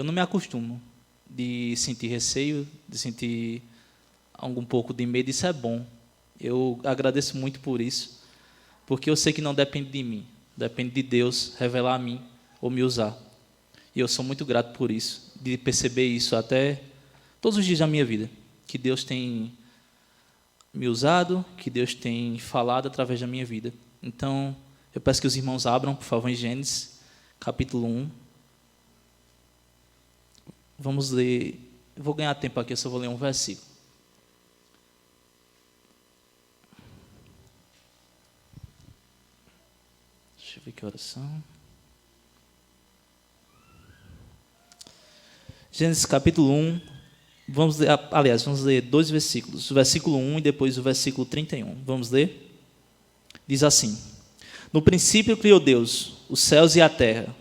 Eu não me acostumo de sentir receio, de sentir algum pouco de medo. Isso é bom. Eu agradeço muito por isso, porque eu sei que não depende de mim, depende de Deus revelar a mim ou me usar. E eu sou muito grato por isso, de perceber isso até todos os dias da minha vida, que Deus tem me usado, que Deus tem falado através da minha vida. Então, eu peço que os irmãos abram, por favor, em Gênesis, capítulo 1. Vamos ler, eu vou ganhar tempo aqui, eu só vou ler um versículo. Deixa eu ver que oração. Gênesis capítulo 1, vamos ler dois versículos, o versículo 1 e depois o versículo 31. Vamos ler? Diz assim: No princípio criou Deus os céus e a terra.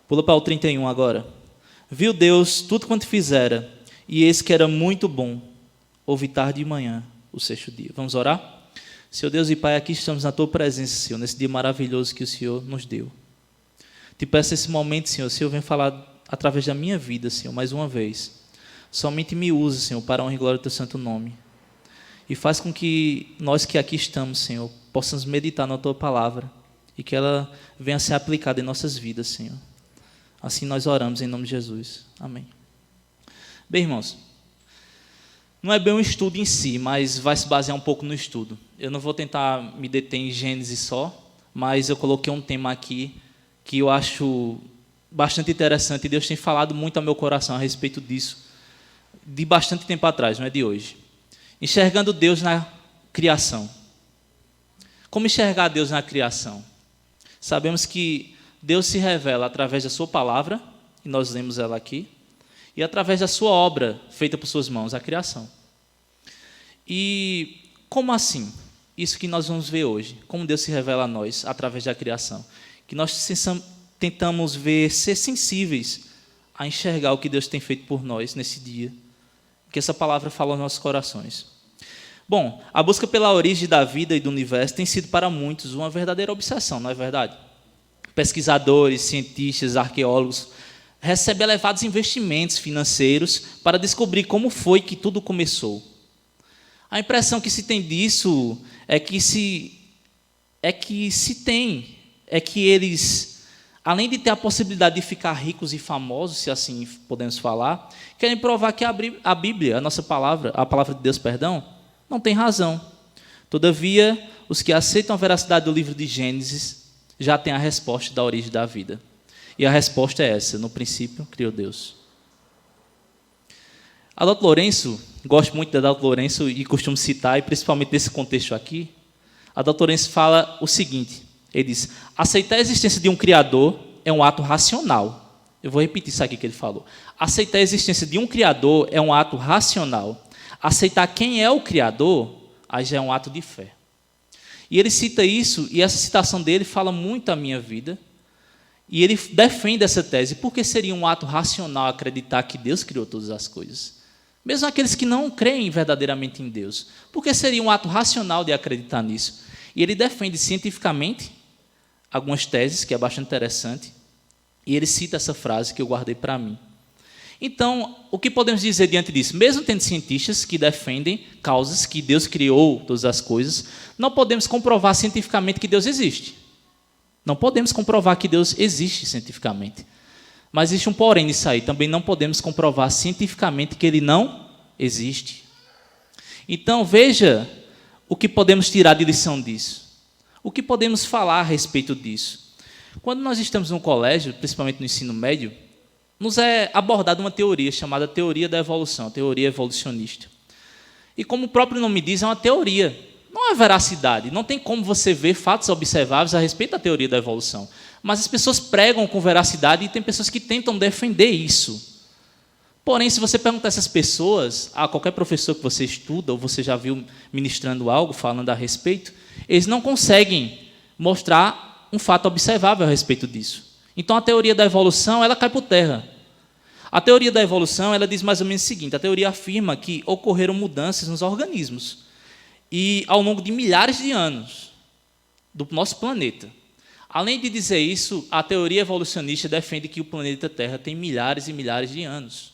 Pula para o 31 agora. Viu Deus tudo quanto fizera, e eis que era muito bom. Houve tarde e manhã, o sexto dia. Vamos orar? Senhor Deus e Pai, aqui estamos na Tua presença, Senhor, nesse dia maravilhoso que o Senhor nos deu. Te peço esse momento, Senhor, o Senhor vem falar através da minha vida, Senhor, mais uma vez. Somente me use, Senhor, para a honra e glória do Teu santo nome. E faz com que nós que aqui estamos, Senhor, possamos meditar na Tua palavra e que ela venha a ser aplicada em nossas vidas, Senhor. Assim nós oramos em nome de Jesus. Amém. Bem, irmãos, não é bem um estudo em si, mas vai se basear um pouco no estudo. Eu não vou tentar me deter em Gênesis só, mas eu coloquei um tema aqui que eu acho bastante interessante, e Deus tem falado muito ao meu coração a respeito disso, de bastante tempo atrás, não é de hoje. Enxergando Deus na criação. Como enxergar Deus na criação? Sabemos que Deus se revela através da sua palavra, e nós lemos ela aqui, e através da sua obra feita por suas mãos, a criação. E como assim? Isso que nós vamos ver hoje. Como Deus se revela a nós através da criação. Que nós tentamos ver, ser sensíveis a enxergar o que Deus tem feito por nós nesse dia. Que essa palavra fala aos nossos corações. Bom, a busca pela origem da vida e do universo tem sido para muitos uma verdadeira obsessão, não é verdade? Pesquisadores, cientistas, arqueólogos recebem elevados investimentos financeiros para descobrir como foi que tudo começou. A impressão que se tem disso é que eles, além de ter a possibilidade de ficar ricos e famosos, se assim podemos falar, querem provar que a Bíblia, a nossa palavra, a palavra de Deus, não tem razão. Todavia, os que aceitam a veracidade do livro de Gênesis já têm a resposta da origem da vida. E a resposta é essa: no princípio criou Deus. Adalto Lourenço, gosto muito de Adalto Lourenço e costumo citar, e principalmente nesse contexto aqui, Adalto Lourenço fala o seguinte, ele diz: aceitar a existência de um Criador é um ato racional. Eu vou repetir isso aqui que ele falou. Aceitar a existência de um Criador é um ato racional. Aceitar quem é o Criador, aí já é um ato de fé. E ele cita isso, e essa citação dele fala muito à minha vida, e ele defende essa tese. Por que seria um ato racional acreditar que Deus criou todas as coisas? Mesmo aqueles que não creem verdadeiramente em Deus. Por que seria um ato racional de acreditar nisso? E ele defende cientificamente algumas teses, que é bastante interessante, e ele cita essa frase que eu guardei para mim. Então, o que podemos dizer diante disso? Mesmo tendo cientistas que defendem causas que Deus criou todas as coisas, não podemos comprovar cientificamente que Deus existe. Não podemos comprovar que Deus existe cientificamente. Mas existe um porém nisso aí. Também não podemos comprovar cientificamente que Ele não existe. Então, veja o que podemos tirar de lição disso. O que podemos falar a respeito disso? Quando nós estamos no colégio, principalmente no ensino médio, nos é abordada uma teoria chamada teoria da evolução, teoria evolucionista. E como o próprio nome diz, é uma teoria, não é veracidade. Não tem como você ver fatos observáveis a respeito da teoria da evolução. Mas as pessoas pregam com veracidade e tem pessoas que tentam defender isso. Porém, se você perguntar a essas pessoas, a qualquer professor que você estuda, ou você já viu ministrando algo, falando a respeito, eles não conseguem mostrar um fato observável a respeito disso. Então, a teoria da evolução, ela cai por terra. A teoria da evolução, ela diz mais ou menos o seguinte: a teoria afirma que ocorreram mudanças nos organismos e ao longo de milhares de anos do nosso planeta. Além de dizer isso, a teoria evolucionista defende que o planeta Terra tem milhares e milhares de anos.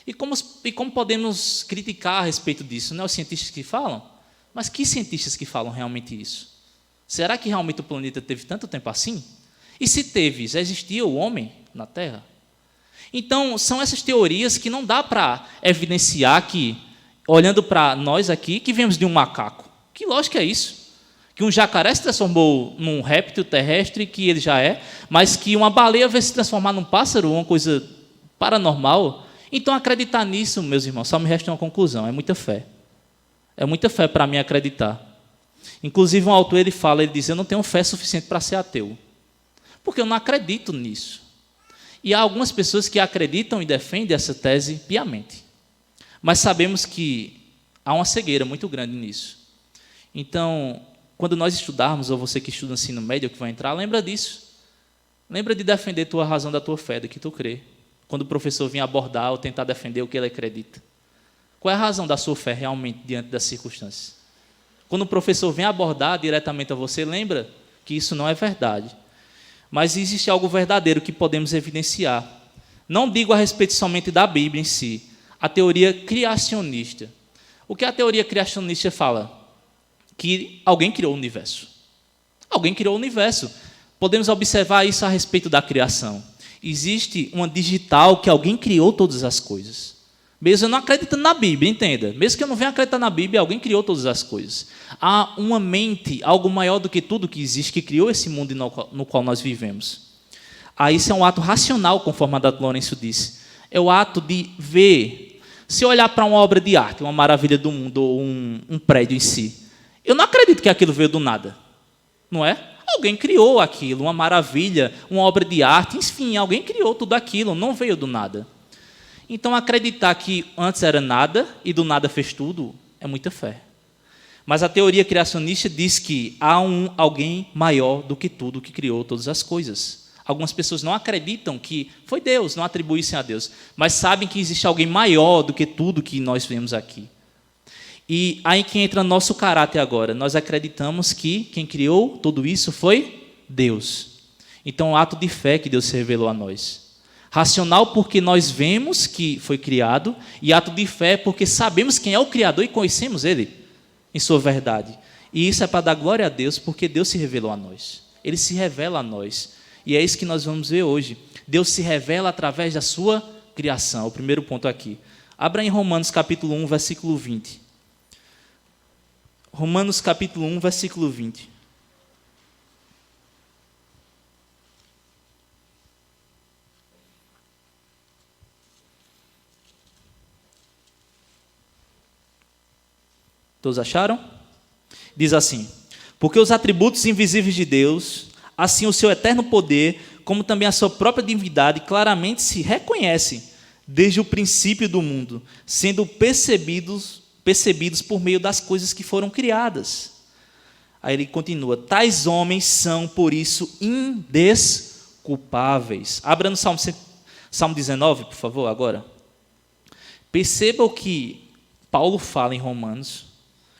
E como podemos criticar a respeito disso? Não é os cientistas que falam? Mas que cientistas que falam realmente isso? Será que realmente o planeta teve tanto tempo assim? E se teve, já existia o homem na Terra? Então, são essas teorias que não dá para evidenciar que, olhando para nós aqui, que viemos de um macaco. Que lógica é isso? Que um jacaré se transformou num réptil terrestre, que ele já é, mas que uma baleia veio se transformar num pássaro, uma coisa paranormal. Então, acreditar nisso, meus irmãos, só me resta uma conclusão: é muita fé. É muita fé para mim acreditar. Inclusive, um autor ele diz: eu não tenho fé suficiente para ser ateu, porque eu não acredito nisso. E há algumas pessoas que acreditam e defendem essa tese piamente. Mas sabemos que há uma cegueira muito grande nisso. Então, quando nós estudarmos, ou você que estuda ensino médio que vai entrar, lembra disso. Lembra de defender a razão da tua fé, do que tu crê. Quando o professor vir abordar ou tentar defender o que ele acredita. Qual é a razão da sua fé realmente diante das circunstâncias? Quando o professor vem abordar diretamente a você, lembra que isso não é verdade. Mas existe algo verdadeiro que podemos evidenciar. Não digo a respeito somente da Bíblia em si, a teoria criacionista. O que a teoria criacionista fala? Que alguém criou o universo. Alguém criou o universo. Podemos observar isso a respeito da criação. Existe uma digital que alguém criou todas as coisas. Mesmo eu não acreditando na Bíblia, entenda. Mesmo que eu não venha acreditar na Bíblia, alguém criou todas as coisas. Há uma mente, algo maior do que tudo que existe, que criou esse mundo no qual nós vivemos. Isso é um ato racional, conforme a Dr. Lourenço disse. É o ato de ver. Se eu olhar para uma obra de arte, uma maravilha do mundo, ou um prédio em si, eu não acredito que aquilo veio do nada. Não é? Alguém criou aquilo, uma maravilha, uma obra de arte, enfim, alguém criou tudo aquilo, não veio do nada. Então, acreditar que antes era nada e do nada fez tudo é muita fé. Mas a teoria criacionista diz que há alguém maior do que tudo que criou todas as coisas. Algumas pessoas não acreditam que foi Deus, não atribuem isso a Deus, mas sabem que existe alguém maior do que tudo que nós vemos aqui. E aí que entra nosso caráter agora. Nós acreditamos que quem criou tudo isso foi Deus. Então, é um ato de fé que Deus se revelou a nós. Racional porque nós vemos que foi criado, e ato de fé porque sabemos quem é o Criador e conhecemos Ele em sua verdade. E isso é para dar glória a Deus, porque Deus se revelou a nós. Ele se revela a nós. E é isso que nós vamos ver hoje. Deus se revela através da sua criação. O primeiro ponto aqui. Abra em Romanos capítulo 1, versículo 20. Romanos capítulo 1, versículo 20. Todos acharam? Diz assim: porque os atributos invisíveis de Deus, assim o seu eterno poder, como também a sua própria divindade, claramente se reconhecem desde o princípio do mundo, sendo percebidos por meio das coisas que foram criadas. Aí ele continua: tais homens são, por isso, indesculpáveis. Abra no Salmo 19, por favor, agora. Perceba o que Paulo fala em Romanos,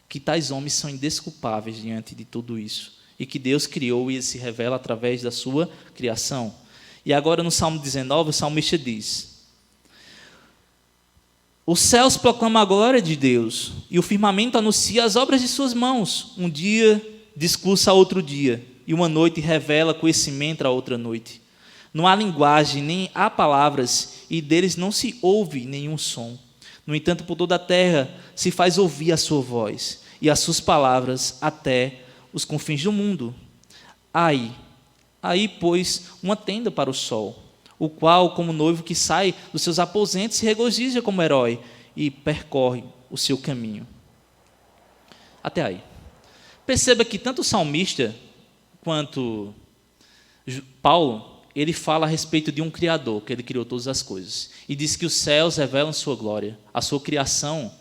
que tais homens são indesculpáveis diante de tudo isso, e que Deus criou e ele se revela através da sua criação. E agora no Salmo 19, o salmista diz: os céus proclamam a glória de Deus, e o firmamento anuncia as obras de suas mãos. Um dia discursa a outro dia, e uma noite revela conhecimento a outra noite. Não há linguagem, nem há palavras, e deles não se ouve nenhum som. No entanto, por toda a terra se faz ouvir a sua voz, e as suas palavras até os confins do mundo. Aí, pois, uma tenda para o sol, o qual, como noivo que sai dos seus aposentos, se regozija como herói e percorre o seu caminho. Até aí. Perceba que tanto o salmista quanto Paulo, ele fala a respeito de um Criador, que ele criou todas as coisas. E diz que os céus revelam sua glória. A sua criação,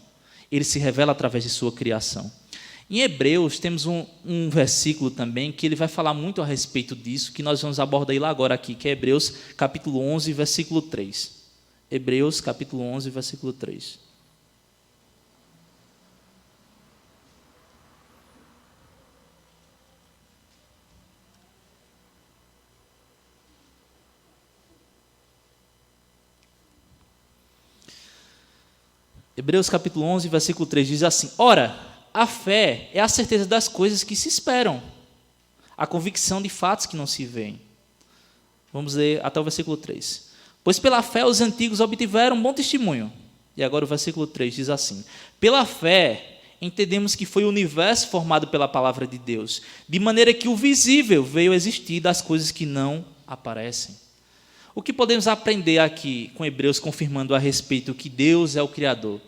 ele se revela através de sua criação. Em Hebreus, temos um versículo também que ele vai falar muito a respeito disso, que nós vamos abordar lá agora aqui, que é Hebreus capítulo 11, versículo 3. Hebreus capítulo 11, versículo 3. Hebreus capítulo 11, versículo 3 diz assim: Ora, a fé é a certeza das coisas que se esperam, a convicção de fatos que não se veem. Vamos ler até o versículo 3. Pois pela fé os antigos obtiveram um bom testemunho. E agora o versículo 3 diz assim: Pela fé entendemos que foi o universo formado pela palavra de Deus, de maneira que o visível veio a existir das coisas que não aparecem. O que podemos aprender aqui com Hebreus confirmando a respeito que Deus é o Criador?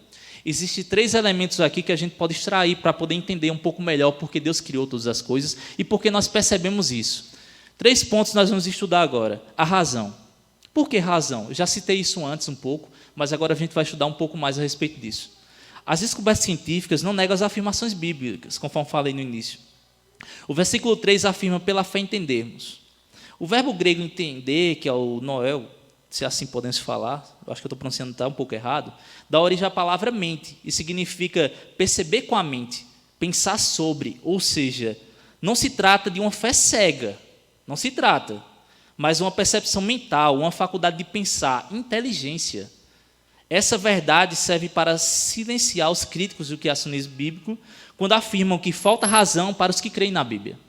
Existem 3 elementos aqui que a gente pode extrair para poder entender um pouco melhor porque Deus criou todas as coisas e porque nós percebemos isso. 3 pontos nós vamos estudar agora. A razão. Por que razão? Eu já citei isso antes um pouco, mas agora a gente vai estudar um pouco mais a respeito disso. As descobertas científicas não negam as afirmações bíblicas, conforme falei no início. O versículo 3 afirma pela fé entendermos. O verbo grego entender, que é o noel, se assim podemos falar, eu acho que eu estou pronunciando um pouco errado, dá origem à palavra mente, e significa perceber com a mente, pensar sobre, ou seja, não se trata de uma fé cega, não se trata, mas uma percepção mental, uma faculdade de pensar, inteligência. Essa verdade serve para silenciar os críticos do criacionismo bíblico quando afirmam que falta razão para os que creem na Bíblia.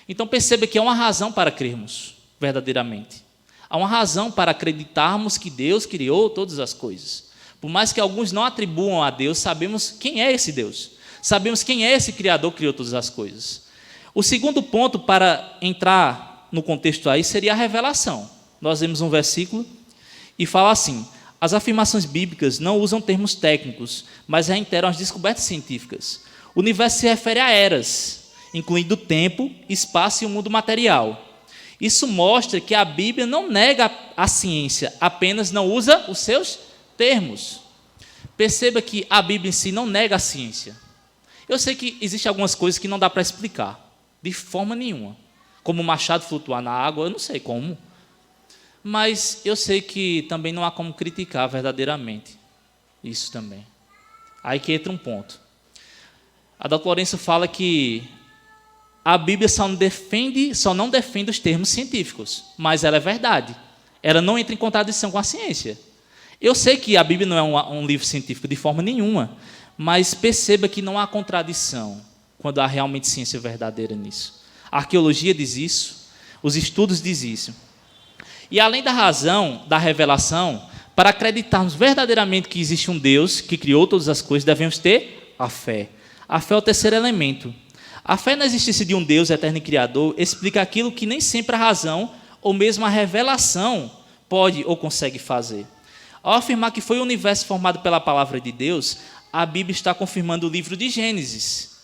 Então perceba que há uma razão para crermos verdadeiramente. Há uma razão para acreditarmos que Deus criou todas as coisas. Por mais que alguns não atribuam a Deus, sabemos quem é esse Deus. Sabemos quem é esse Criador que criou todas as coisas. O segundo ponto para entrar no contexto aí seria a revelação. Nós vemos um versículo e fala assim: as afirmações bíblicas não usam termos técnicos, mas reiteram as descobertas científicas. O universo se refere a eras, incluindo tempo, espaço e o mundo material. Isso mostra que a Bíblia não nega a ciência, apenas não usa os seus termos. Perceba que a Bíblia em si não nega a ciência. Eu sei que existem algumas coisas que não dá para explicar, de forma nenhuma. Como o machado flutuar na água, eu não sei como. Mas eu sei que também não há como criticar verdadeiramente isso também. Aí que entra um ponto. A doutora Lourenço fala que a Bíblia só não defende os termos científicos, mas ela é verdade. Ela não entra em contradição com a ciência. Eu sei que a Bíblia não é um livro científico de forma nenhuma, mas perceba que não há contradição quando há realmente ciência verdadeira nisso. A arqueologia diz isso, os estudos dizem isso. E além da razão, da revelação, para acreditarmos verdadeiramente que existe um Deus que criou todas as coisas, devemos ter a fé. A fé é o terceiro elemento. A fé na existência de um Deus eterno e criador explica aquilo que nem sempre a razão ou mesmo a revelação pode ou consegue fazer. Ao afirmar que foi o universo formado pela palavra de Deus, a Bíblia está confirmando o livro de Gênesis.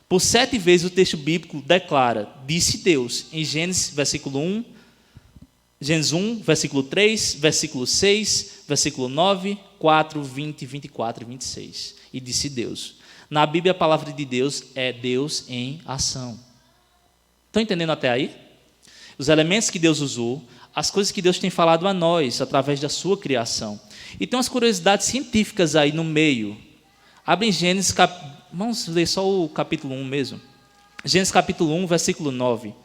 Por 7 vezes o texto bíblico declara: disse Deus, em Gênesis, versículo 1, Gênesis 1, versículo 3, versículo 6, versículo 9, 4, 20, 24 e 26. E disse Deus. Na Bíblia, a palavra de Deus é Deus em ação. Estão entendendo até aí? Os elementos que Deus usou, as coisas que Deus tem falado a nós, através da sua criação. E tem umas curiosidades científicas aí no meio. Abre em Gênesis, vamos ler só o capítulo 1 mesmo. Gênesis capítulo 1, versículo 9.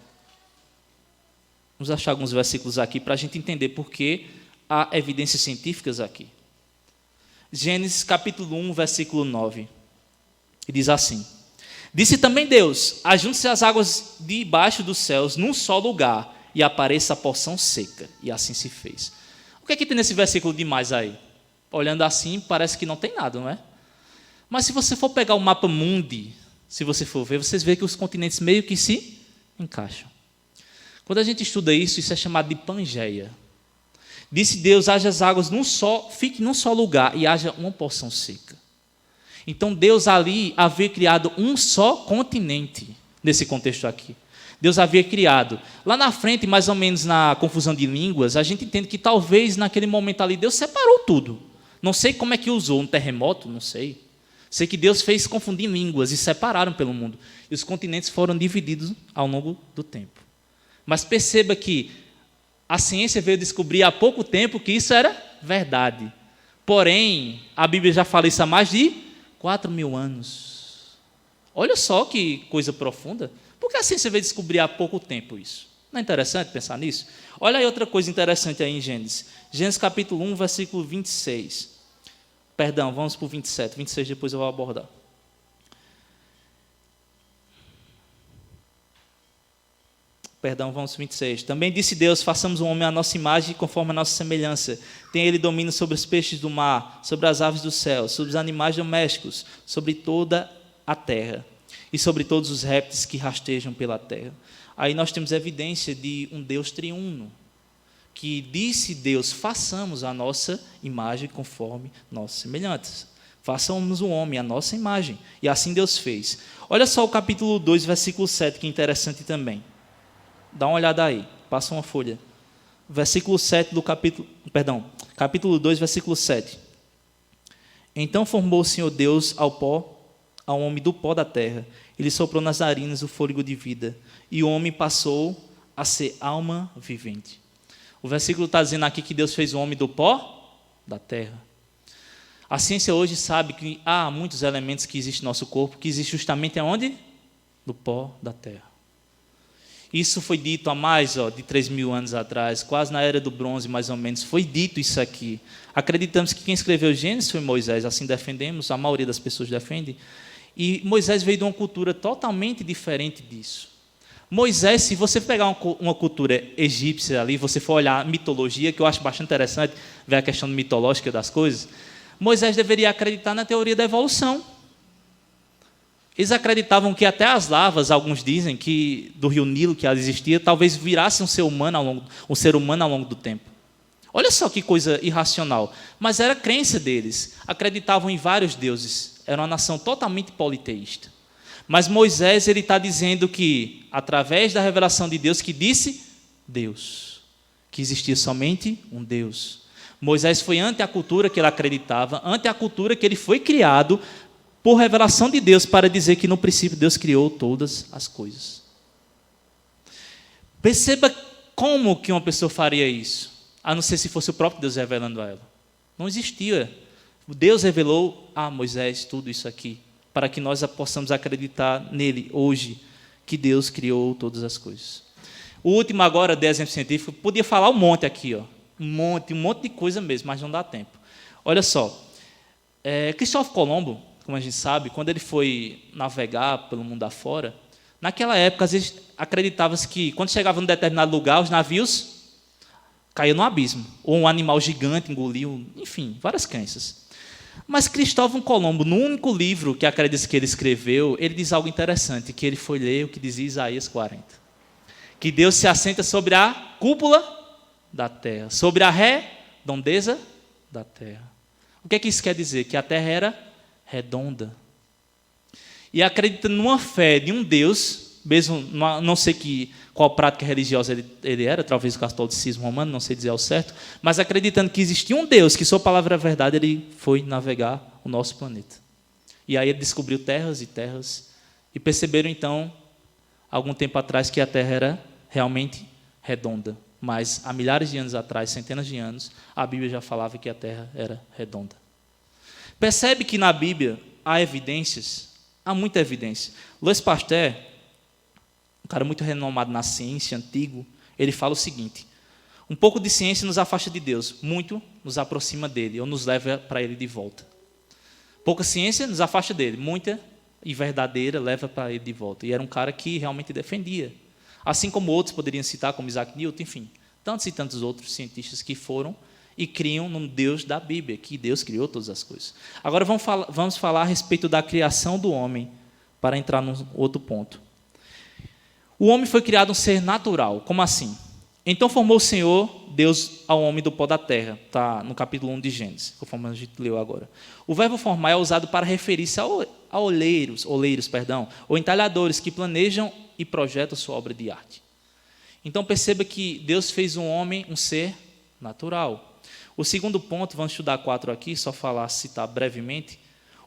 Vamos achar alguns versículos aqui para a gente entender por que há evidências científicas aqui. Gênesis capítulo 1, versículo 9. E diz assim: disse também Deus: ajunte-se as águas debaixo dos céus num só lugar, e apareça a porção seca. E assim se fez. O que é que tem nesse versículo demais aí? Olhando assim, parece que não tem nada, não é? Mas se você for pegar o mapa mundi, se você for ver, vocês veem que os continentes meio que se encaixam. Quando a gente estuda isso, isso é chamado de Pangeia. Disse Deus: haja as águas fique num só lugar e haja uma porção seca. Então Deus ali havia criado um só continente, nesse contexto aqui. Deus havia criado. Lá na frente, mais ou menos na confusão de línguas, a gente entende que talvez naquele momento ali Deus separou tudo. Não sei como é que usou, um terremoto, não sei. Sei que Deus fez confundir línguas e separaram pelo mundo. E os continentes foram divididos ao longo do tempo. Mas perceba que a ciência veio descobrir há pouco tempo que isso era verdade. Porém, a Bíblia já fala isso há mais de 4.000 anos. Olha só que coisa profunda. Por que a ciência veio descobrir há pouco tempo isso? Não é interessante pensar nisso? Olha aí outra coisa interessante aí em Gênesis. Gênesis capítulo 1, versículo 26. Perdão, vamos para o 27. 26 depois eu vou abordar. Perdão, vamos 26. Também disse Deus, façamos um homem à nossa imagem, conforme a nossa semelhança. Tem ele domínio sobre os peixes do mar, sobre as aves do céu, sobre os animais domésticos, sobre toda a terra e sobre todos os répteis que rastejam pela terra. Aí nós temos evidência de um Deus triuno, que disse Deus, façamos a nossa imagem conforme nossas semelhanças. Façamos um homem à nossa imagem. E assim Deus fez. Olha só o capítulo 2, versículo 7, que é interessante também. Dá uma olhada aí, passa uma folha. Versículo 7 do capítulo 2, versículo 7. Então formou o Senhor Deus ao homem do pó da terra. Ele soprou nas narinas o fôlego de vida. E o homem passou a ser alma vivente. O versículo está dizendo aqui que Deus fez o homem do pó da terra. A ciência hoje sabe que há muitos elementos que existem no nosso corpo, que existem justamente aonde? No pó da terra. Isso foi dito há mais de 3.000 anos atrás, quase na era do bronze, mais ou menos. Foi dito isso aqui. Acreditamos que quem escreveu Gênesis foi Moisés, assim defendemos, a maioria das pessoas defende. E Moisés veio de uma cultura totalmente diferente disso. Moisés, se você pegar uma cultura egípcia ali, você for olhar a mitologia, que eu acho bastante interessante, ver a questão mitológica das coisas, Moisés deveria acreditar na teoria da evolução. Eles acreditavam que até as lavas, alguns dizem, que do rio Nilo, que ela existia, talvez virasse um ser humano ao longo do tempo. Olha só que coisa irracional. Mas era a crença deles. Acreditavam em vários deuses. Era uma nação totalmente politeísta. Mas Moisés está dizendo que, através da revelação de Deus, que disse Deus, que existia somente um Deus. Moisés foi ante a cultura que ele acreditava, ante a cultura que ele foi criado, por revelação de Deus, para dizer que no princípio Deus criou todas as coisas. Perceba como que uma pessoa faria isso, a não ser se fosse o próprio Deus revelando a ela. Não existia. Deus revelou a Moisés tudo isso aqui, para que nós possamos acreditar nele hoje, que Deus criou todas as coisas. O último agora, de exemplo científico, podia falar um monte aqui, um monte de coisa mesmo, mas não dá tempo. Olha só, Cristóvão Colombo, como a gente sabe, quando ele foi navegar pelo mundo afora, naquela época, às vezes, acreditava-se que, quando chegava em um determinado lugar, os navios caíam no abismo, ou um animal gigante engoliu, enfim, várias crenças. Mas Cristóvão Colombo, no único livro que acredita que ele escreveu, ele diz algo interessante, que ele foi ler o que dizia Isaías 40. Que Deus se assenta sobre a cúpula da terra, sobre a redondeza da terra. O que é que isso quer dizer? Que a terra era redonda. E acredita numa fé de um Deus, mesmo não sei qual prática religiosa ele era, talvez o catolicismo romano, não sei dizer ao certo, mas acreditando que existia um Deus, que sua palavra é verdade, ele foi navegar o nosso planeta. E aí ele descobriu terras e terras, e perceberam então, algum tempo atrás, que a Terra era realmente redonda. Mas há milhares de anos atrás, centenas de anos, a Bíblia já falava que a Terra era redonda. Percebe que na Bíblia há evidências, há muita evidência. Louis Pasteur, um cara muito renomado na ciência, antigo, ele fala o seguinte: um pouco de ciência nos afasta de Deus, muito nos aproxima dele, ou nos leva para ele de volta. Pouca ciência nos afasta dele, muita e verdadeira leva para ele de volta. E era um cara que realmente defendia. Assim como outros poderiam citar, como Isaac Newton, enfim, tantos e tantos outros cientistas que foram e criam no Deus da Bíblia, que Deus criou todas as coisas. Agora vamos falar a respeito da criação do homem, para entrar num outro ponto. O homem foi criado um ser natural. Como assim? Então formou o Senhor Deus ao homem do pó da terra. Está no capítulo 1 de Gênesis, conforme a gente leu agora. O verbo formar é usado para referir-se a oleiros, ou entalhadores que planejam e projetam sua obra de arte. Então perceba que Deus fez um homem um ser natural. O segundo ponto, vamos estudar 4 aqui, só citar brevemente.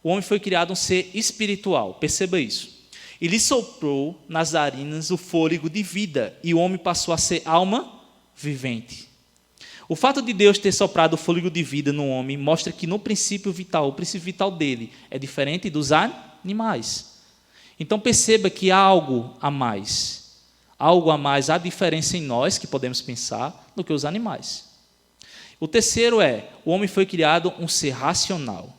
O homem foi criado um ser espiritual, perceba isso. E lhe soprou nas narinas o fôlego de vida, e o homem passou a ser alma vivente. O fato de Deus ter soprado o fôlego de vida no homem mostra que o princípio vital dele é diferente dos animais. Então perceba que há algo a mais, há diferença em nós, que podemos pensar, do que os animais. O terceiro o homem foi criado um ser racional.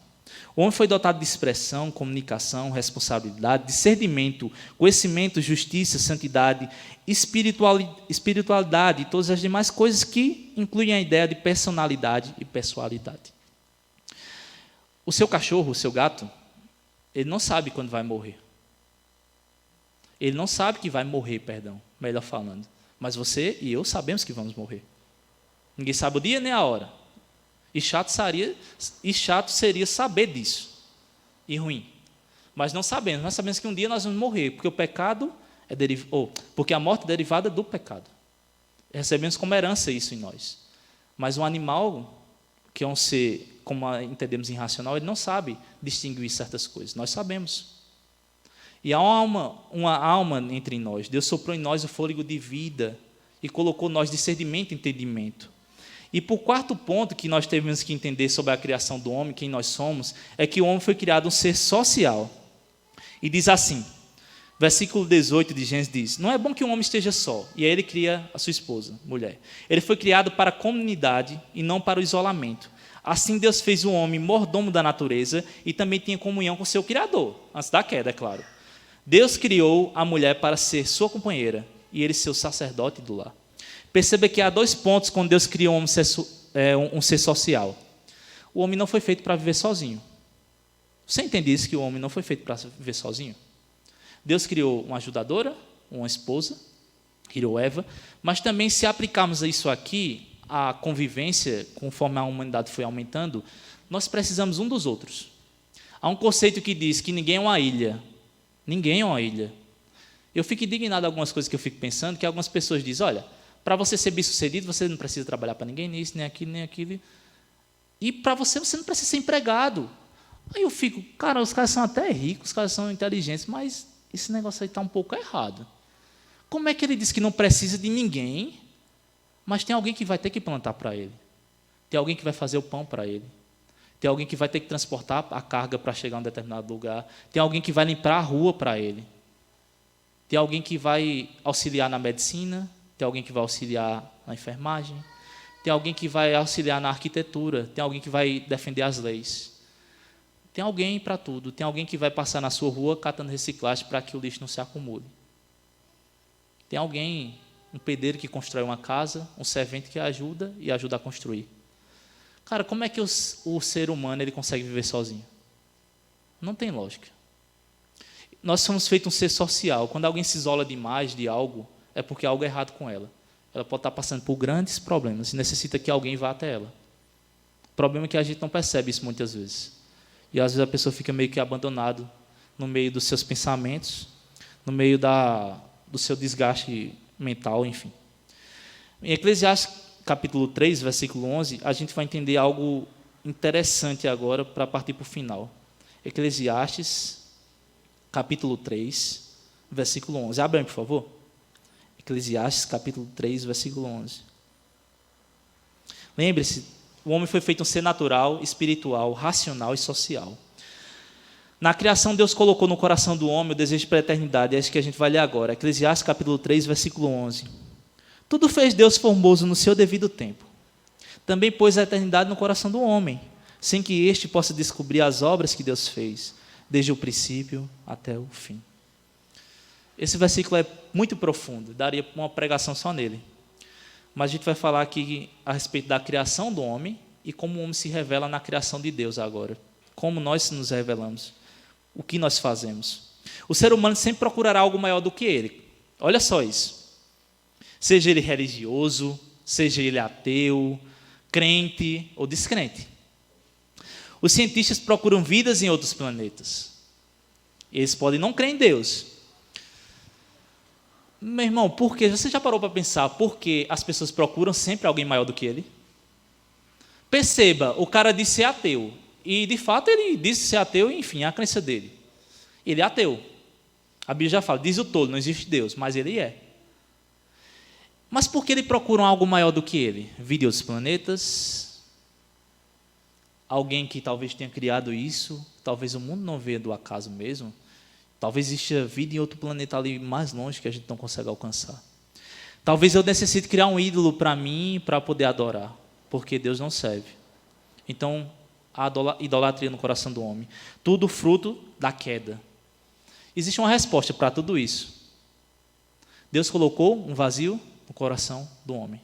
O homem foi dotado de expressão, comunicação, responsabilidade, discernimento, conhecimento, justiça, santidade, espiritualidade e todas as demais coisas que incluem a ideia de personalidade e pessoalidade. O seu cachorro, o seu gato, ele não sabe quando vai morrer. Ele não sabe que vai morrer, melhor falando. Mas você e eu sabemos que vamos morrer. Ninguém sabe o dia nem a hora. E chato seria saber disso. E ruim. Mas não sabemos. Nós sabemos que um dia nós vamos morrer, porque o pecado porque a morte é derivada do pecado. Recebemos como herança isso em nós. Mas um animal, que é um ser, como entendemos, irracional, ele não sabe distinguir certas coisas. Nós sabemos. E há uma alma entre nós. Deus soprou em nós o fôlego de vida e colocou nós discernimento e entendimento. E por quarto ponto que nós temos que entender sobre a criação do homem, quem nós somos, é que o homem foi criado um ser social. E diz assim, versículo 18 de Gênesis diz, não é bom que um homem esteja só. E aí ele cria a sua esposa, mulher. Ele foi criado para a comunidade e não para o isolamento. Assim Deus fez o homem mordomo da natureza e também tinha comunhão com seu Criador, antes da queda, é claro. Deus criou a mulher para ser sua companheira e ele seu sacerdote do lar. Perceba que há 2 pontos quando Deus criou um ser social. O homem não foi feito para viver sozinho. Você entende isso, que o homem não foi feito para viver sozinho? Deus criou uma ajudadora, uma esposa, criou Eva, mas também, se aplicarmos isso aqui, a convivência, conforme a humanidade foi aumentando, nós precisamos um dos outros. Há um conceito que diz que ninguém é uma ilha. Ninguém é uma ilha. Eu fico indignado com algumas coisas que eu fico pensando, que algumas pessoas dizem, olha, para você ser bem-sucedido, você não precisa trabalhar para ninguém nisso, nem aquilo, nem aquilo. E para você não precisa ser empregado. Aí eu fico, cara, os caras são até ricos, os caras são inteligentes, mas esse negócio aí está um pouco errado. Como é que ele diz que não precisa de ninguém, mas tem alguém que vai ter que plantar para ele? Tem alguém que vai fazer o pão para ele? Tem alguém que vai ter que transportar a carga para chegar a um determinado lugar? Tem alguém que vai limpar a rua para ele? Tem alguém que vai auxiliar na medicina? Tem alguém que vai auxiliar na enfermagem? Tem alguém que vai auxiliar na arquitetura? Tem alguém que vai defender as leis? Tem alguém para tudo. Tem alguém que vai passar na sua rua catando reciclagem para que o lixo não se acumule. Tem alguém, um pedreiro que constrói uma casa, um servente que ajuda e ajuda a construir. Cara, como é que o ser humano ele consegue viver sozinho? Não tem lógica. Nós somos feitos um ser social. Quando alguém se isola demais de algo, é porque há algo errado com ela. Ela pode estar passando por grandes problemas e necessita que alguém vá até ela. O problema é que a gente não percebe isso muitas vezes. E às vezes a pessoa fica meio que abandonado no meio dos seus pensamentos, no meio do seu desgaste mental, enfim. Em Eclesiastes capítulo 3, versículo 11, a gente vai entender algo interessante agora para partir para o final. Eclesiastes capítulo 3, versículo 11. Abre aí, por favor. Eclesiastes capítulo 3, versículo 11. Lembre-se, o homem foi feito um ser natural, espiritual, racional e social. Na criação, Deus colocou no coração do homem o desejo pela eternidade, é isso que a gente vai ler agora. Eclesiastes capítulo 3, versículo 11. Tudo fez Deus formoso no seu devido tempo. Também pôs a eternidade no coração do homem, sem que este possa descobrir as obras que Deus fez, desde o princípio até o fim. Esse versículo é muito profundo, daria uma pregação só nele. Mas a gente vai falar aqui a respeito da criação do homem e como o homem se revela na criação de Deus agora. Como nós nos revelamos. O que nós fazemos. O ser humano sempre procurará algo maior do que ele. Olha só isso. Seja ele religioso, seja ele ateu, crente ou descrente. Os cientistas procuram vidas em outros planetas. Eles podem não crer em Deus. Meu irmão, por quê? Você já parou para pensar por que as pessoas procuram sempre alguém maior do que ele? Perceba, o cara disse ser ateu. E, de fato, ele disse ser ateu, enfim, é a crença dele. Ele é ateu. A Bíblia já fala, diz o tolo, não existe Deus, mas ele é. Mas por que ele procura algo maior do que ele? Vida em outros planetas? Alguém que talvez tenha criado isso? Talvez o mundo não veja do acaso mesmo? Talvez exista vida em outro planeta ali mais longe que a gente não consegue alcançar. Talvez eu necessite criar um ídolo para mim, para poder adorar, porque Deus não serve. Então, a idolatria no coração do homem. Tudo fruto da queda. Existe uma resposta para tudo isso. Deus colocou um vazio no coração do homem.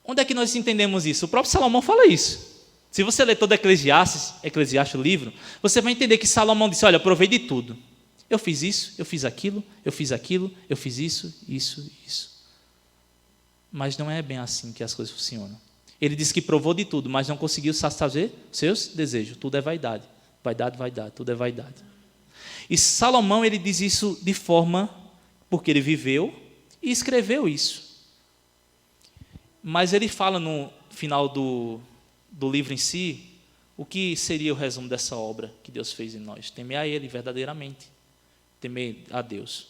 Onde é que nós entendemos isso? O próprio Salomão fala isso. Se você ler todo Eclesiastes, o livro, você vai entender que Salomão disse, olha, eu provei de tudo. Eu fiz isso, eu fiz aquilo, eu fiz aquilo, eu fiz isso. Mas não é bem assim que as coisas funcionam. Ele disse que provou de tudo, mas não conseguiu satisfazer seus desejos. Tudo é vaidade. Vaidade, tudo é vaidade. E Salomão, ele diz isso de forma, porque ele viveu e escreveu isso. Mas ele fala no final do livro em si, o que seria o resumo dessa obra que Deus fez em nós? Temer a Ele verdadeiramente. Temer a Deus.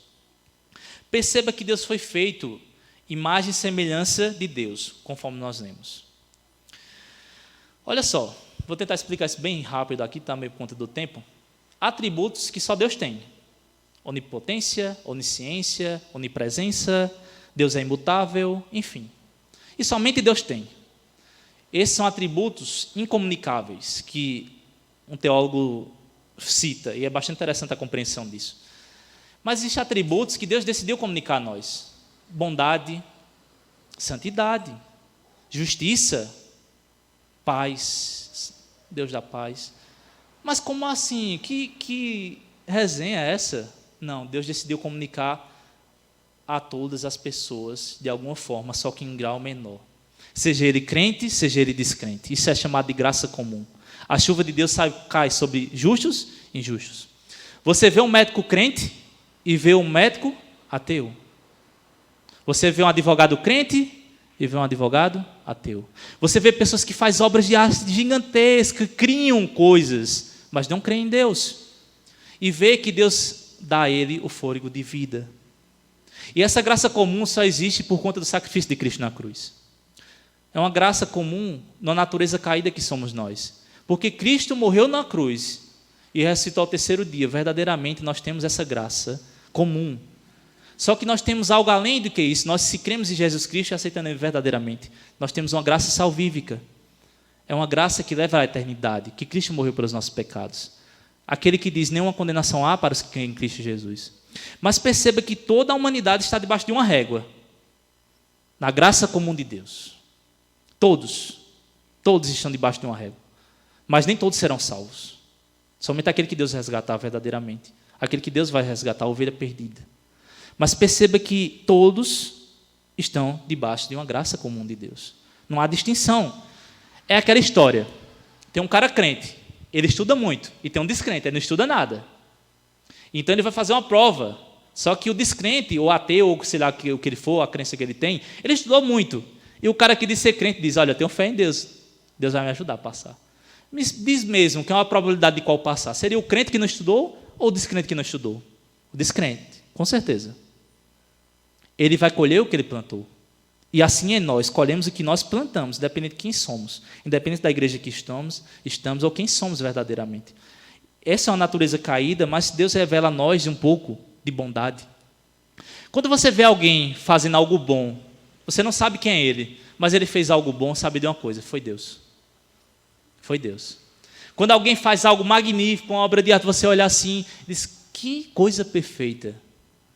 Perceba que Deus foi feito imagem e semelhança de Deus, conforme nós lemos. Olha só, vou tentar explicar isso bem rápido aqui, está meio por conta do tempo. Atributos que só Deus tem. Onipotência, onisciência, onipresença, Deus é imutável, enfim. E somente Deus tem. Esses são atributos incomunicáveis que um teólogo cita, e é bastante interessante a compreensão disso. Mas existem atributos que Deus decidiu comunicar a nós. Bondade, santidade, justiça, paz, Deus da paz. Mas como assim? Que resenha é essa? Não, Deus decidiu comunicar a todas as pessoas de alguma forma, só que em grau menor. Seja ele crente, seja ele descrente. Isso é chamado de graça comum. A chuva de Deus cai sobre justos e injustos. Você vê um médico crente e vê um médico ateu. Você vê um advogado crente e vê um advogado ateu. Você vê pessoas que fazem obras de arte gigantescas, criam coisas, mas não creem em Deus. E vê que Deus dá a ele o fôlego de vida. E essa graça comum só existe por conta do sacrifício de Cristo na cruz. É uma graça comum na natureza caída que somos nós. Porque Cristo morreu na cruz e ressuscitou ao terceiro dia. Verdadeiramente nós temos essa graça comum. Só que nós temos algo além do que isso. Nós, se cremos em Jesus Cristo e aceitando Ele verdadeiramente, nós temos uma graça salvífica. É uma graça que leva à eternidade, que Cristo morreu pelos nossos pecados. Aquele que diz, nenhuma condenação há para os que creem em Cristo Jesus. Mas perceba que toda a humanidade está debaixo de uma régua. Na graça comum de Deus. Todos estão debaixo de uma régua. Mas nem todos serão salvos. Somente aquele que Deus resgatar verdadeiramente. Aquele que Deus vai resgatar, a ovelha perdida. Mas perceba que todos estão debaixo de uma graça comum de Deus. Não há distinção. É aquela história. Tem um cara crente, ele estuda muito. E tem um descrente, ele não estuda nada. Então ele vai fazer uma prova. Só que o descrente, ou ateu, ou sei lá o que ele for, a crença que ele tem, ele estudou muito. E o cara que diz ser crente diz, olha, eu tenho fé em Deus. Deus vai me ajudar a passar. Me diz mesmo que é uma probabilidade de qual passar. Seria o crente que não estudou ou o descrente que não estudou? O descrente, com certeza. Ele vai colher o que ele plantou. E assim é nós, colhemos o que nós plantamos, independente de quem somos. Independente da igreja que estamos ou quem somos verdadeiramente. Essa é uma natureza caída, mas Deus revela a nós um pouco de bondade. Quando você vê alguém fazendo algo bom, você não sabe quem é ele, mas ele fez algo bom, sabe de uma coisa, foi Deus. Foi Deus. Quando alguém faz algo magnífico, uma obra de arte, você olha assim e diz, que coisa perfeita.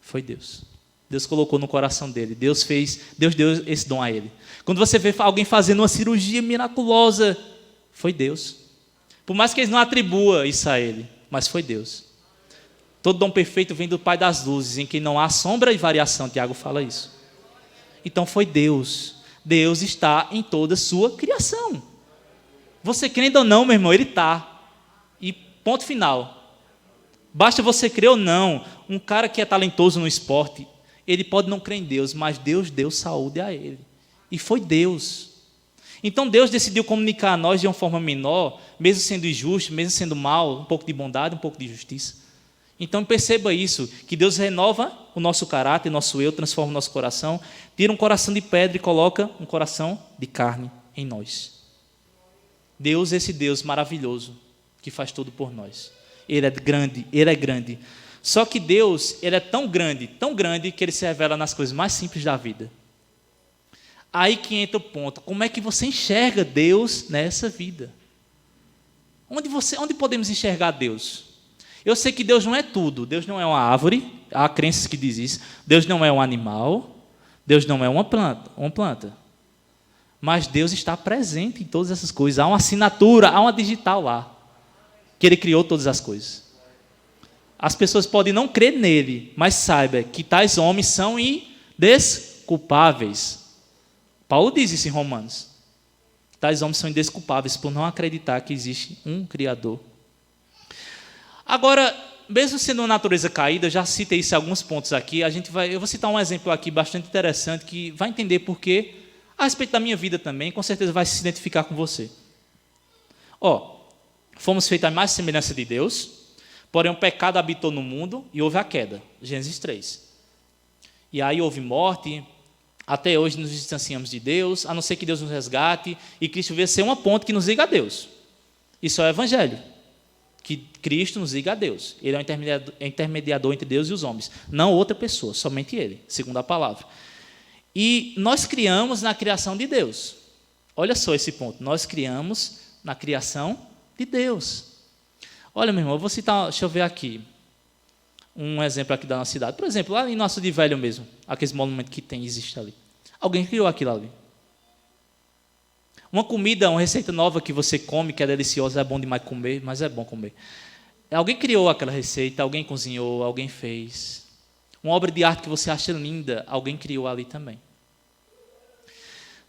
Foi Deus. Deus colocou no coração dele. Deus deu esse dom a ele. Quando você vê alguém fazendo uma cirurgia miraculosa, foi Deus. Por mais que eles não atribuam isso a ele, mas foi Deus. Todo dom perfeito vem do Pai das luzes, em quem não há sombra e variação. Tiago fala isso. Então foi Deus. Deus está em toda a sua criação. Você crendo ou não, meu irmão, Ele está. E ponto final. Basta você crer ou não. Um cara que é talentoso no esporte, ele pode não crer em Deus, mas Deus deu saúde a ele. E foi Deus. Então Deus decidiu comunicar a nós de uma forma menor, mesmo sendo injusto, mesmo sendo mal, um pouco de bondade, um pouco de justiça. Então perceba isso, que Deus renova o nosso caráter, nosso eu, transforma o nosso coração, tira um coração de pedra e coloca um coração de carne em nós. Deus é esse Deus maravilhoso, que faz tudo por nós. Ele é grande. Só que Deus, Ele é tão grande, que Ele se revela nas coisas mais simples da vida. Aí que entra o ponto, como é que você enxerga Deus nessa vida? Onde podemos enxergar Deus? Eu sei que Deus não é tudo. Deus não é uma árvore. Há crenças que dizem isso. Deus não é um animal. Deus não é uma planta. Mas Deus está presente em todas essas coisas. Há uma assinatura, há uma digital lá. Que Ele criou todas as coisas. As pessoas podem não crer nele, mas saiba que tais homens são indesculpáveis. Paulo diz isso em Romanos. Tais homens são indesculpáveis por não acreditar que existe um Criador. Agora, mesmo sendo uma natureza caída, eu já citei isso em alguns pontos aqui, eu vou citar um exemplo aqui bastante interessante que vai entender por quê, a respeito da minha vida também, com certeza vai se identificar com você. Fomos feitos à imagem e semelhança de Deus, porém o pecado habitou no mundo e houve a queda, Gênesis 3. E aí houve morte, até hoje nos distanciamos de Deus, a não ser que Deus nos resgate, e Cristo veio ser uma ponte que nos liga a Deus. Isso é o Evangelho, que Cristo nos liga a Deus. Ele é o intermediador entre Deus e os homens, não outra pessoa, somente Ele, segundo a palavra. E nós criamos na criação de Deus. Olha só esse ponto, nós criamos na criação de Deus. Olha, meu irmão, eu vou citar, deixa eu ver aqui, um exemplo aqui da nossa cidade. Por exemplo, lá em Nosso de Velho mesmo, aqueles monumentos que existe ali. Alguém criou aquilo ali. Uma comida, uma receita nova que você come, que é deliciosa, é bom demais comer, mas é bom comer. Alguém criou aquela receita, alguém cozinhou, alguém fez. Uma obra de arte que você acha linda, alguém criou ali também.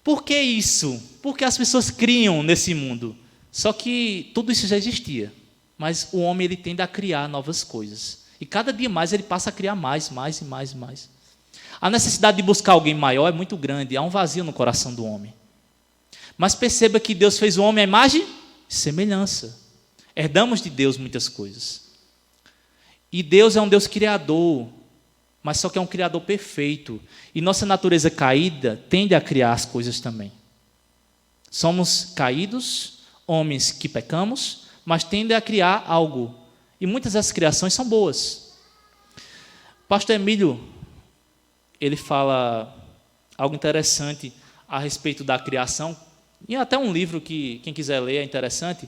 Por que isso? Porque as pessoas criam nesse mundo. Só que tudo isso já existia. Mas o homem ele tende a criar novas coisas. E cada dia mais ele passa a criar mais. A necessidade de buscar alguém maior é muito grande. Há um vazio no coração do homem. Mas perceba que Deus fez o homem à imagem e semelhança. Herdamos de Deus muitas coisas. E Deus é um Deus criador, mas só que é um criador perfeito. E nossa natureza caída tende a criar as coisas também. Somos caídos, homens que pecamos, mas tende a criar algo. E muitas dessas criações são boas. O pastor Emílio, ele fala algo interessante a respeito da criação. E até um livro que, quem quiser ler, é interessante,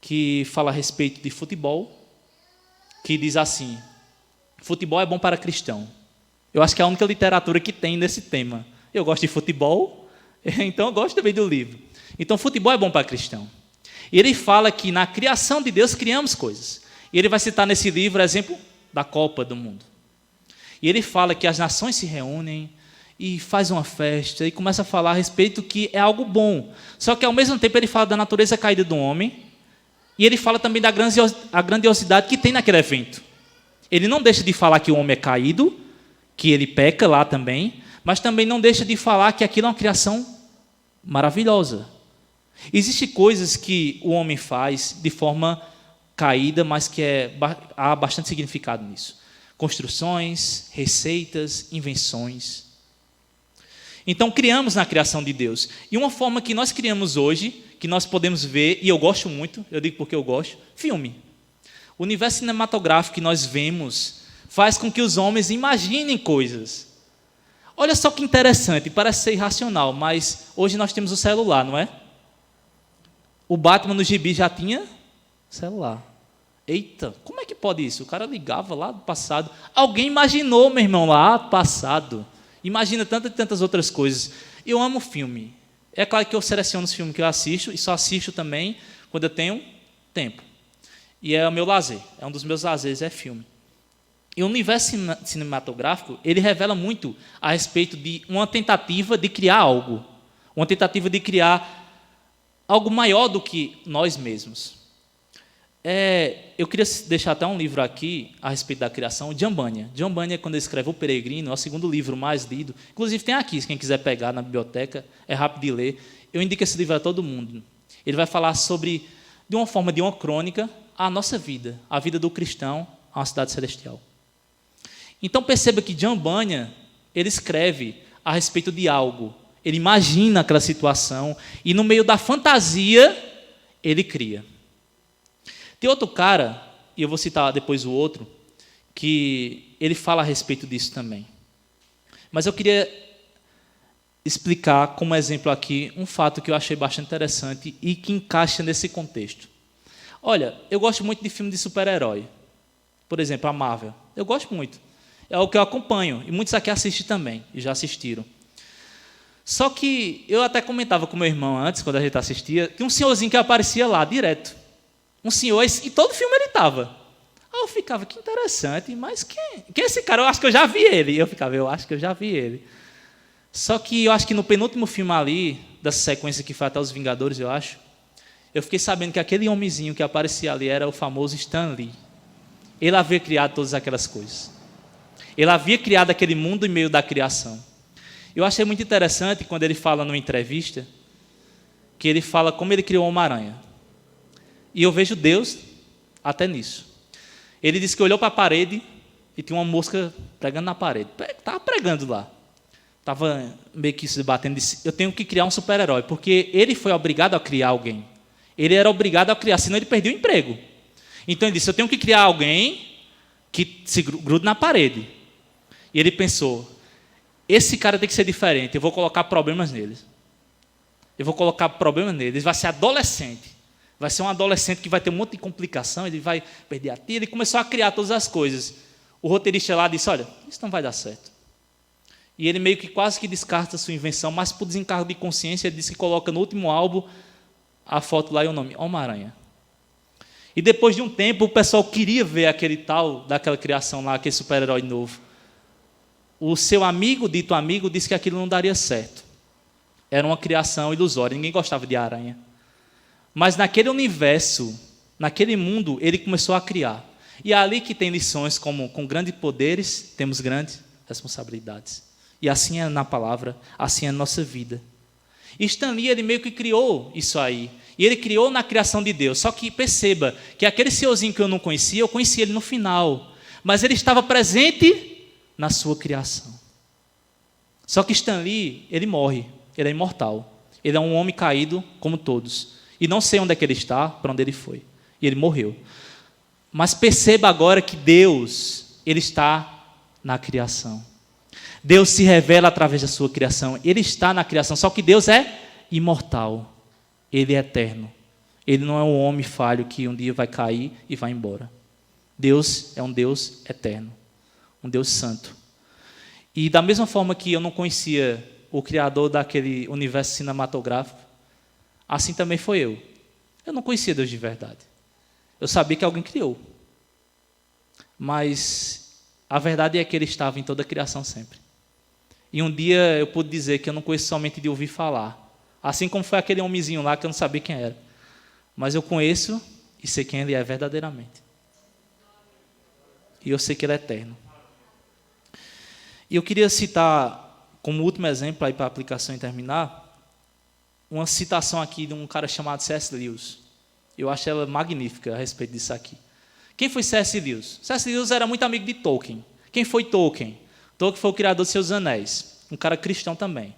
que fala a respeito de futebol, que diz assim: futebol é bom para cristão. Eu acho que é a única literatura que tem nesse tema. Eu gosto de futebol, então eu gosto também do livro. Então, futebol é bom para cristão. E ele fala que na criação de Deus criamos coisas. E ele vai citar nesse livro o exemplo da Copa do Mundo. E ele fala que as nações se reúnem e faz uma festa e começa a falar a respeito que é algo bom. Só que ao mesmo tempo ele fala da natureza caída do homem e ele fala também da grandiosidade que tem naquele evento. Ele não deixa de falar que o homem é caído, que ele peca lá também, mas também não deixa de falar que aquilo é uma criação maravilhosa. Existem coisas que o homem faz de forma caída, mas que há bastante significado nisso. Construções, receitas, invenções. Então, criamos na criação de Deus. E uma forma que nós criamos hoje, que nós podemos ver, e eu gosto muito, eu digo porque eu gosto, filme. O universo cinematográfico que nós vemos faz com que os homens imaginem coisas. Olha só que interessante, parece ser irracional, mas hoje nós temos o celular, não é? O Batman no gibi já tinha celular. Eita, como é que pode isso? O cara ligava lá do passado. Alguém imaginou, meu irmão, lá do passado. Imagina tantas e tantas outras coisas. Eu amo filme. É claro que eu seleciono os filmes que eu assisto, e só assisto também quando eu tenho tempo. E é o meu lazer. É um dos meus lazeres, é filme. E o universo cinematográfico, ele revela muito a respeito de uma tentativa de criar algo. Uma tentativa de criar algo maior do que nós mesmos. Eu queria deixar até um livro aqui a respeito da criação, John Bunyan. John Bunyan, quando ele escreve O Peregrino, é o segundo livro mais lido. Inclusive tem aqui, se quem quiser pegar na biblioteca, é rápido de ler. Eu indico esse livro a todo mundo. Ele vai falar sobre, de uma forma de uma crônica, a nossa vida, a vida do cristão a uma cidade celestial. Então perceba que John Bunyan, ele escreve a respeito de algo. Ele imagina aquela situação e no meio da fantasia, ele cria. Tem outro cara, e eu vou citar depois o outro, que ele fala a respeito disso também. Mas eu queria explicar como exemplo aqui um fato que eu achei bastante interessante e que encaixa nesse contexto. Olha, eu gosto muito de filme de super-herói. Por exemplo, a Marvel. Eu gosto muito. É o que eu acompanho. E muitos aqui assistem também, e já assistiram. Só que eu até comentava com meu irmão antes, quando a gente assistia, que um senhorzinho que aparecia lá, direto. Um senhor, e todo filme ele estava. Aí eu ficava, que interessante, mas quem é esse cara? Eu acho que eu já vi ele. Eu ficava, eu acho que eu já vi ele. Só que eu acho que no penúltimo filme ali, dessa sequência que foi até Os Vingadores, eu fiquei sabendo que aquele homenzinho que aparecia ali era o famoso Stan Lee. Ele havia criado todas aquelas coisas. Ele havia criado aquele mundo em meio da criação. Eu achei muito interessante quando ele fala numa entrevista, que ele fala como ele criou o Homem-Aranha. E eu vejo Deus até nisso. Ele disse que olhou para a parede e tinha uma mosca pregando na parede. Estava pregando lá. Estava meio que se debatendo. Disse, eu tenho que criar um super-herói, porque ele foi obrigado a criar alguém. Ele era obrigado a criar, senão ele perdeu o emprego. Então ele disse, eu tenho que criar alguém que se grude na parede. E ele pensou, esse cara tem que ser diferente, eu vou colocar problemas nele. Ele vai ser adolescente. Vai ser um adolescente que vai ter um monte de complicação, ele vai perder a tia. Ele começou a criar todas as coisas. O roteirista lá disse, olha, isso não vai dar certo. E ele meio que quase que descarta a sua invenção, mas por desencargo de consciência, ele disse que coloca no último álbum a foto lá e o nome, Homem-Aranha. E depois de um tempo, o pessoal queria ver daquela criação lá, aquele super-herói novo. O seu amigo, dito amigo, disse que aquilo não daria certo. Era uma criação ilusória, ninguém gostava de aranha. Mas naquele universo, naquele mundo, ele começou a criar. E é ali que tem lições como, com grandes poderes, temos grandes responsabilidades. E assim é na palavra, assim é na nossa vida. E Stan Lee, ele meio que criou isso aí. E ele criou na criação de Deus. Só que perceba que aquele senhorzinho que eu não conhecia, eu conheci ele no final. Mas ele estava presente na sua criação. Só que Stan Lee, ele morre, ele é imortal. Ele é um homem caído como todos. E não sei onde é que ele está, para onde ele foi. E ele morreu. Mas perceba agora que Deus, ele está na criação. Deus se revela através da sua criação. Ele está na criação, só que Deus é imortal. Ele é eterno. Ele não é um homem falho que um dia vai cair e vai embora. Deus é um Deus eterno. Um Deus santo. E da mesma forma que eu não conhecia o criador daquele universo cinematográfico, assim também foi eu. Eu não conhecia Deus de verdade. Eu sabia que alguém criou. Mas a verdade é que ele estava em toda a criação sempre. E um dia eu pude dizer que eu não conheço somente de ouvir falar. Assim como foi aquele homenzinho lá que eu não sabia quem era. Mas eu conheço e sei quem ele é verdadeiramente. E eu sei que ele é eterno. E eu queria citar, como último exemplo, aí para a aplicação e terminar, uma citação aqui de um cara chamado C.S. Lewis. Eu acho ela magnífica a respeito disso aqui. Quem foi C.S. Lewis? C.S. Lewis era muito amigo de Tolkien. Quem foi Tolkien? Tolkien foi o criador de Seus Anéis, um cara cristão também.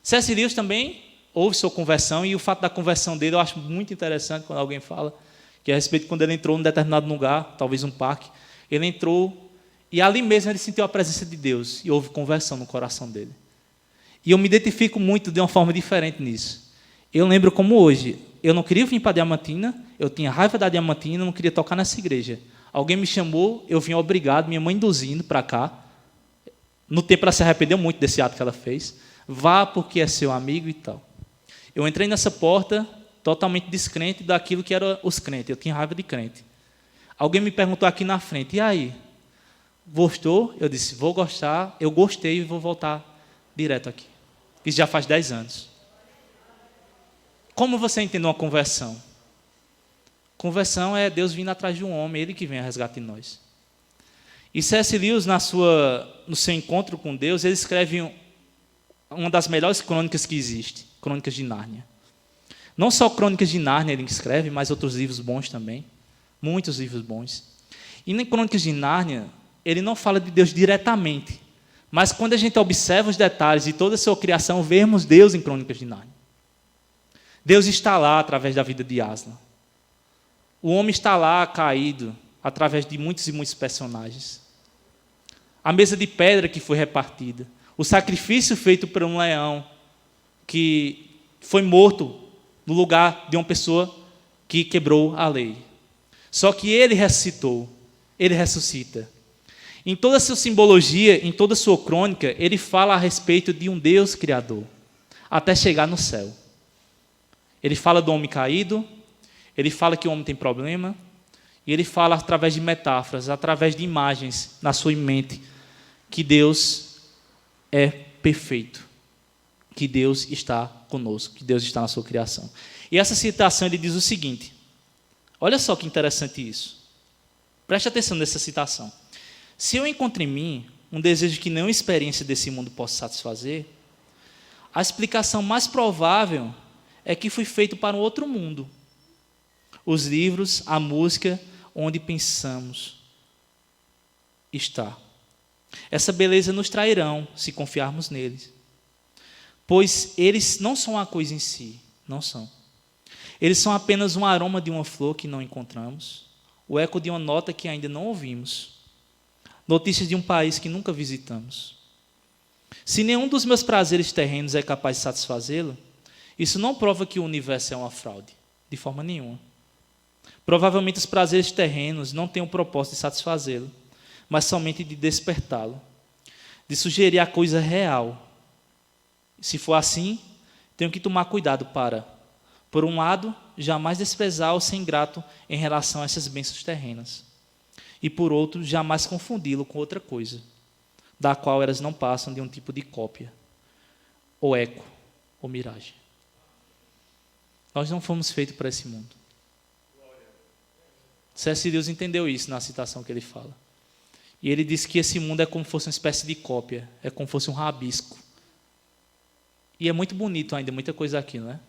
C.S. Lewis também houve sua conversão, e o fato da conversão dele eu acho muito interessante quando alguém fala, que é a respeito de quando ele entrou num determinado lugar, talvez um parque, ele entrou e ali mesmo ele sentiu a presença de Deus e houve conversão no coração dele. E eu me identifico muito de uma forma diferente nisso. Eu lembro como hoje, eu não queria vir para a Diamantina, eu tinha raiva da Diamantina, não queria tocar nessa igreja. Alguém me chamou, eu vim obrigado, minha mãe induzindo para cá. No tempo ela se arrependeu muito desse ato que ela fez. Vá porque é seu amigo e tal. Eu entrei nessa porta totalmente descrente daquilo que eram os crentes. Eu tinha raiva de crente. Alguém me perguntou aqui na frente, e aí? Gostou? Eu disse, vou gostar, eu gostei e vou voltar direto aqui. Isso já faz 10 anos. Como você entende uma conversão? Conversão é Deus vindo atrás de um homem, Ele que vem a resgate de nós. E C.S. Lewis, no seu encontro com Deus, ele escreve uma das melhores crônicas que existe, Crônicas de Nárnia. Não só Crônicas de Nárnia ele escreve, mas outros livros bons também, muitos livros bons. E em Crônicas de Nárnia, ele não fala de Deus diretamente, mas quando a gente observa os detalhes de toda a sua criação, vemos Deus em Crônicas de Nárnia. Deus está lá através da vida de Aslan. O homem está lá caído através de muitos e muitos personagens. A mesa de pedra que foi repartida. O sacrifício feito por um leão que foi morto no lugar de uma pessoa que quebrou a lei. Só que ele ressuscitou, ele ressuscita. Em toda a sua simbologia, em toda a sua crônica, ele fala a respeito de um Deus criador, até chegar no céu. Ele fala do homem caído, ele fala que o homem tem problema, e ele fala através de metáforas, através de imagens na sua mente, que Deus é perfeito, que Deus está conosco, que Deus está na sua criação. E essa citação ele diz o seguinte, olha só que interessante isso, preste atenção nessa citação. Se eu encontro em mim um desejo que nenhuma experiência desse mundo possa satisfazer, a explicação mais provável é que fui feito para um outro mundo. Os livros, a música, onde pensamos estar. Essa beleza nos trairão, se confiarmos neles. Pois eles não são uma coisa em si, não são. Eles são apenas um aroma de uma flor que não encontramos, o eco de uma nota que ainda não ouvimos, notícias de um país que nunca visitamos. Se nenhum dos meus prazeres terrenos é capaz de satisfazê-lo, isso não prova que o universo é uma fraude, de forma nenhuma. Provavelmente os prazeres terrenos não têm o propósito de satisfazê-lo, mas somente de despertá-lo, de sugerir a coisa real. Se for assim, tenho que tomar cuidado para, por um lado, jamais desprezar ou ser ingrato em relação a essas bênçãos terrenas, e por outro, jamais confundi-lo com outra coisa, da qual elas não passam de um tipo de cópia, ou eco, ou miragem. Nós não fomos feitos para esse mundo. C.S. Lewis entendeu isso na citação que ele fala. E ele disse que esse mundo é como se fosse uma espécie de cópia, é como se fosse um rabisco. E é muito bonito ainda, muita coisa aqui, não é?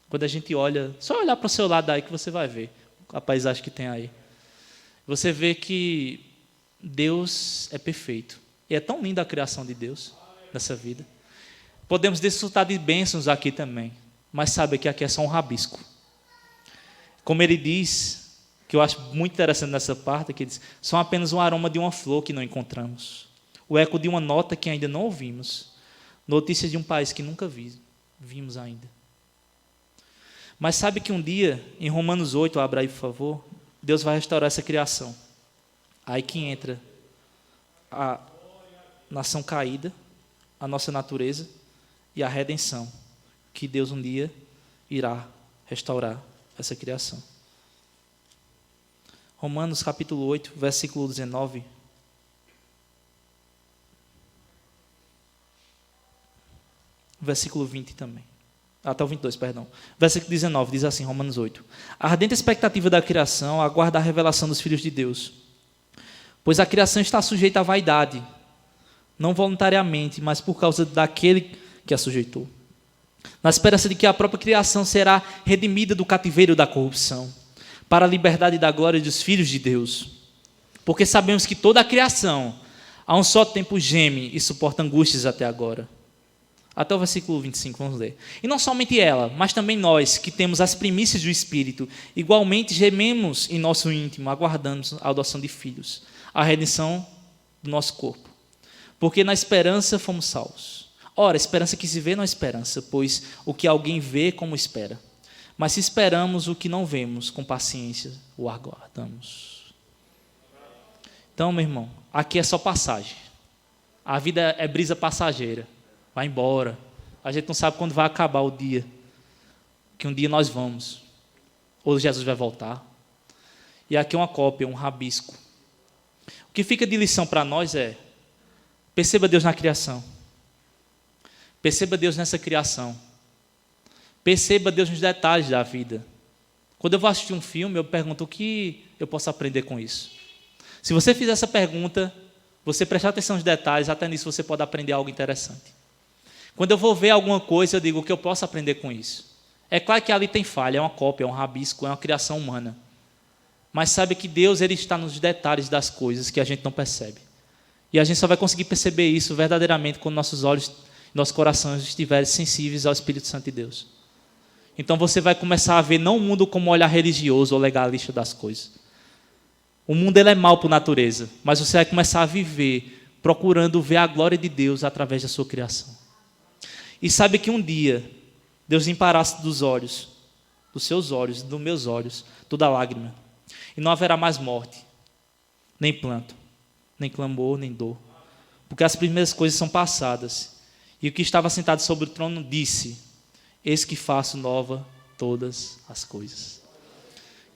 Quando a gente olha, só olhar para o seu lado aí que você vai ver a paisagem que tem aí. Você vê que Deus é perfeito. E é tão linda a criação de Deus nessa vida. Podemos desfrutar de bênçãos aqui também, mas sabe que aqui é só um rabisco. Como ele diz, que eu acho muito interessante nessa parte, que ele diz, são apenas um aroma de uma flor que não encontramos, o eco de uma nota que ainda não ouvimos, notícias de um país que nunca vimos ainda. Mas sabe que um dia, em Romanos 8, abra aí por favor, Deus vai restaurar essa criação. Aí que entra a nação caída, a nossa natureza e a redenção, que Deus um dia irá restaurar essa criação. Romanos capítulo 8, versículo 19. Versículo 20 também. Até o 22, perdão. Versículo 19, diz assim, Romanos 8. A ardente expectativa da criação aguarda a revelação dos filhos de Deus. Pois a criação está sujeita à vaidade, não voluntariamente, mas por causa daquele que a sujeitou. Na esperança de que a própria criação será redimida do cativeiro da corrupção, para a liberdade da glória dos filhos de Deus. Porque sabemos que toda a criação, a um só tempo geme e suporta angústias até agora. Até o versículo 25, vamos ler. E não somente ela, mas também nós, que temos as primícias do Espírito, igualmente gememos em nosso íntimo, aguardando a adoção de filhos, a redenção do nosso corpo. Porque na esperança fomos salvos. Ora, a esperança que se vê não é esperança, pois o que alguém vê, como espera. Mas se esperamos o que não vemos, com paciência o aguardamos. Então, meu irmão, aqui é só passagem. A vida é brisa passageira. Vai embora. A gente não sabe quando vai acabar o dia. Que um dia nós vamos. Ou Jesus vai voltar. E aqui é uma cópia, um rabisco. O que fica de lição para nós é: perceba Deus na criação. Perceba Deus nessa criação. Perceba Deus nos detalhes da vida. Quando eu vou assistir um filme, eu pergunto o que eu posso aprender com isso. Se você fizer essa pergunta, você prestar atenção nos detalhes, até nisso você pode aprender algo interessante. Quando eu vou ver alguma coisa, eu digo o que eu posso aprender com isso. É claro que ali tem falha, é uma cópia, é um rabisco, é uma criação humana. Mas sabe que Deus ele está nos detalhes das coisas que a gente não percebe. E a gente só vai conseguir perceber isso verdadeiramente quando nossos olhos, nossos corações estiverem sensíveis ao Espírito Santo de Deus. Então você vai começar a ver não o mundo como um olhar religioso ou legalista das coisas. O mundo ele é mau por natureza, mas você vai começar a viver procurando ver a glória de Deus através da sua criação. E sabe que um dia Deus limpará dos olhos dos seus olhos, dos meus olhos, toda lágrima. E não haverá mais morte, nem pranto, nem clamor, nem dor. Porque as primeiras coisas são passadas. E o que estava sentado sobre o trono disse: eis que faço nova todas as coisas.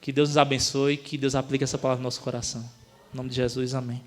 Que Deus nos abençoe, que Deus aplique essa palavra no nosso coração. Em nome de Jesus, amém.